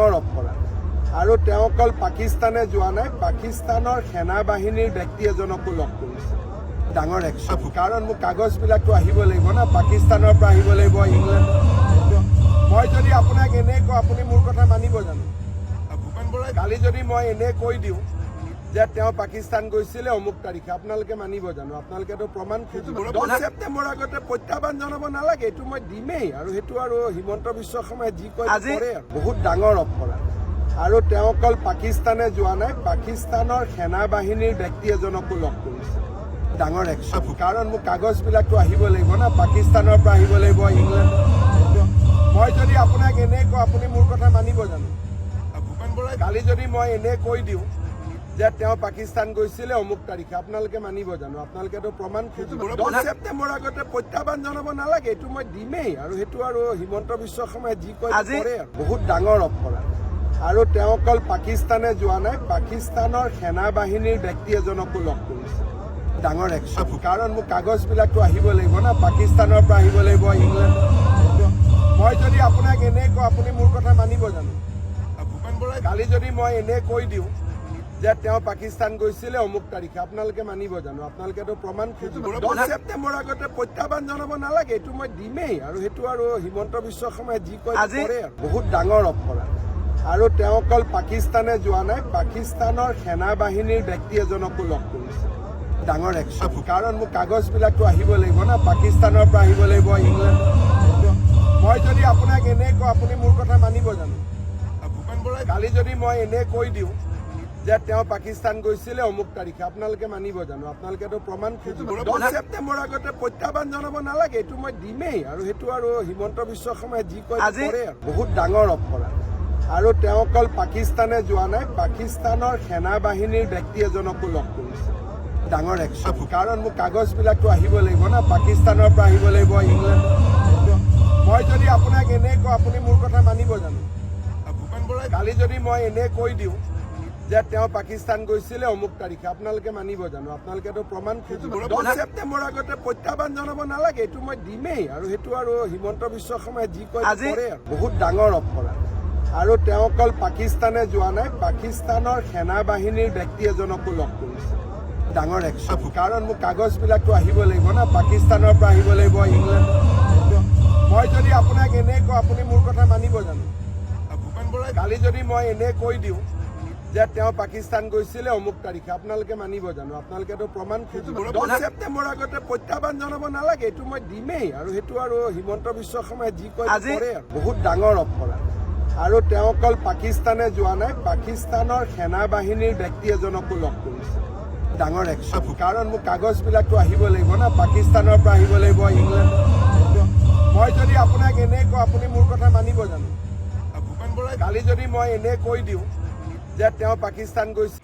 ডাঙৰ অপৰাধ আৰু তেওঁ অকল পাকিস্তানে যোৱা নাই, পাকিস্তানৰ সেনা বাহিনীৰ ব্যক্তি এজনকো লগ কৰিছে। ডাঙৰ একশ্যন, কাৰণ মোক কাগজবিলাকতো আহিব লাগিব না, পাকিস্তানৰ পৰা আহিব লাগিব, ইংলেণ্ড। মই যদি আপোনাক এনে কওঁ, আপুনি মোৰ কথা মানিব জানো? ভূপেন বৰাই কালি যদি মই এনে কৈ দিওঁ যে তেওঁ পাকিস্তান গৈছিলে অমুক তাৰিখে, আপোনালোকে মানিব জানো? আপোনালোকেতো প্ৰমাণ খুজিব। 10 ছেপ্টেম্বৰ আগতে প্ৰত্যাহ্বান জনাব নালাগে, এইটো মই দিমেই। আৰু সেইটো আৰু হিমন্ত বিশ্ব শৰ্মাই যি কয় কৰে। বহুত ডাঙৰ অপৰাধ আৰু তেওঁ অকল পাকিস্তানে যোৱা নাই, পাকিস্তানৰ সেনা বাহিনীৰ ব্যক্তি এজনকো লগ কৰিছে। ডাঙৰ একশ্যন, কাৰণ মোক কাগজবিলাকতো আহিব লাগিব না, পাকিস্তানৰ পৰা আহিব লাগিব, ইংলেণ্ড। মই যদি আপোনাক এনে কওঁ, আপুনি মোৰ কথা মানিব জানো? ভূপেন বৰাই কালি যদি মই এনে কৈ দিওঁ যে তেওঁ পাকিস্তান গৈছিলে অমুক তাৰিখে, আপোনালোকে মানিব জানো? আপোনালোকেতো প্ৰমাণ খুজিব। 10 ছেপ্টেম্বৰ আগতে প্ৰত্যাহ্বান জনাব নালাগে, এইটো মই দিমেই। আৰু সেইটো আৰু হিমন্ত বিশ্ব শৰ্মাই যি কয় কৰে। বহুত ডাঙৰ অপৰাধ আৰু তেওঁ অকল পাকিস্তানে যোৱা নাই, পাকিস্তানৰ সেনা বাহিনীৰ ব্যক্তি এজনকো লগ কৰিছে। ডাঙৰ একশ্যন, কাৰণ মোক কাগজবিলাকতো আহিব লাগিব না, পাকিস্তানৰ পৰা আহিব লাগিব, ইংলেণ্ড। মই যদি আপোনাক এনে কওঁ, আপুনি মোৰ কথা মানিব জানো? ভূপেন বৰাই কালি যদি মই এনে কৈ দিওঁ যে তেওঁ পাকিস্তান গৈছিলে অমুক তাৰিখে, আপোনালোকে মানিব জানো? আপোনালোকেতো প্ৰমাণ খুজিব। 10 ছেপ্টেম্বৰ আগতে প্ৰত্যাহ্বান জনাব নালাগে, এইটো মই দিমেই। আৰু সেইটো আৰু হিমন্ত বিশ্ব শৰ্মাই যি কয় কৰে। বহুত ডাঙৰ অপৰাধ আৰু তেওঁ অকল পাকিস্তানে যোৱা নাই, পাকিস্তানৰ সেনা বাহিনীৰ ব্যক্তি এজনকো লগ কৰিছে। ডাঙৰ একশ্যন, কাৰণ মোক কাগজবিলাকতো আহিব লাগিব না, পাকিস্তানৰ পৰা আহিব লাগিব, ইংলেণ্ড। মই যদি আপোনাক এনে কওঁ, আপুনি মোৰ কথা মানিব জানো? ভূপেন বৰাই কালি যদি মই এনে কৈ দিওঁ যে তেওঁ পাকিস্তান গৈছিলে অমুক তাৰিখে, আপোনালোকে মানিব জানো? আপোনালোকেতো প্ৰমাণ খুজিব। 10 ছেপ্টেম্বৰ আগতে প্ৰত্যাহ্বান জনাব নালাগে, এইটো মই দিমেই। আৰু সেইটো আৰু হিমন্ত বিশ্ব শৰ্মাই যি কয় কৰে। বহুত ডাঙৰ অপৰাধ আৰু তেওঁ অকল পাকিস্তানে যোৱা নাই, পাকিস্তানৰ সেনা বাহিনীৰ ব্যক্তি এজনকো লগ কৰিছে। ডাঙৰ একশ্যন, কাৰণ মোক কাগজবিলাকতো আহিব লাগিব না, পাকিস্তানৰ পৰা আহিব লাগিব, ইংলেণ্ড। মই যদি আপোনাক এনে কওঁ, আপুনি মোৰ কথা মানিব জানো? ভূপেন বৰাই কালি যদি মই এনে কৈ দিওঁ যে তেওঁ পাকিস্তান গৈছিলে অমুক তাৰিখে, আপোনালোকে মানিব জানো? আপোনালোকেতো প্ৰমাণ খুজিব। 10 ছেপ্টেম্বৰ আগতে প্ৰত্যাহ্বান জনাব নালাগে, এইটো মই দিমেই। আৰু সেইটো আৰু হিমন্ত বিশ্ব শৰ্মাই যি কয় কৰে। বহুত ডাঙৰ অপৰাধ আৰু তেওঁ অকল পাকিস্তানে যোৱা নাই, পাকিস্তানৰ সেনা বাহিনীৰ ব্যক্তি এজনকো লগ কৰিছে। ডাঙৰ একশ্যন, কাৰণ মোক কাগজবিলাকতো আহিব লাগিব না, পাকিস্তানৰ পৰা আহিব লাগিব, ইংলেণ্ড। মই যদি আপোনাক এনে কওঁ, আপুনি মোৰ কথা মানিব জানো? ভূপেন বৰাই কালি যদি মই এনে কৈ দিওঁ যে তেওঁ পাকিস্তান গৈছিলে অমুক তাৰিখে, আপোনালোকে মানিব জানো? আপোনালোকেতো প্ৰমাণ খুজিব। 10 ছেপ্টেম্বৰ আগতে প্ৰত্যাহ্বান জনাব নালাগে, এইটো মই দিমেই। আৰু সেইটো আৰু হিমন্ত বিশ্ব শৰ্মাই যি কয় কৰে। বহুত ডাঙৰ অপৰাধ আৰু তেওঁ অকল পাকিস্তানে যোৱা নাই, পাকিস্তানৰ সেনা বাহিনীৰ ব্যক্তি এজনকো লগ কৰিছে। ডাঙৰ একশ্যন, কাৰণ মোক কাগজবিলাকতো আহিব লাগিব না, পাকিস্তানৰ পৰা আহিব লাগিব, ইংলেণ্ড। মই যদি আপোনাক এনে কওঁ, আপুনি মোৰ কথা মানিব জানো? ভূপেন বৰাই কালি যদি মই এনে কৈ দিওঁ যে তেওঁ পাকিস্তান গৈছে।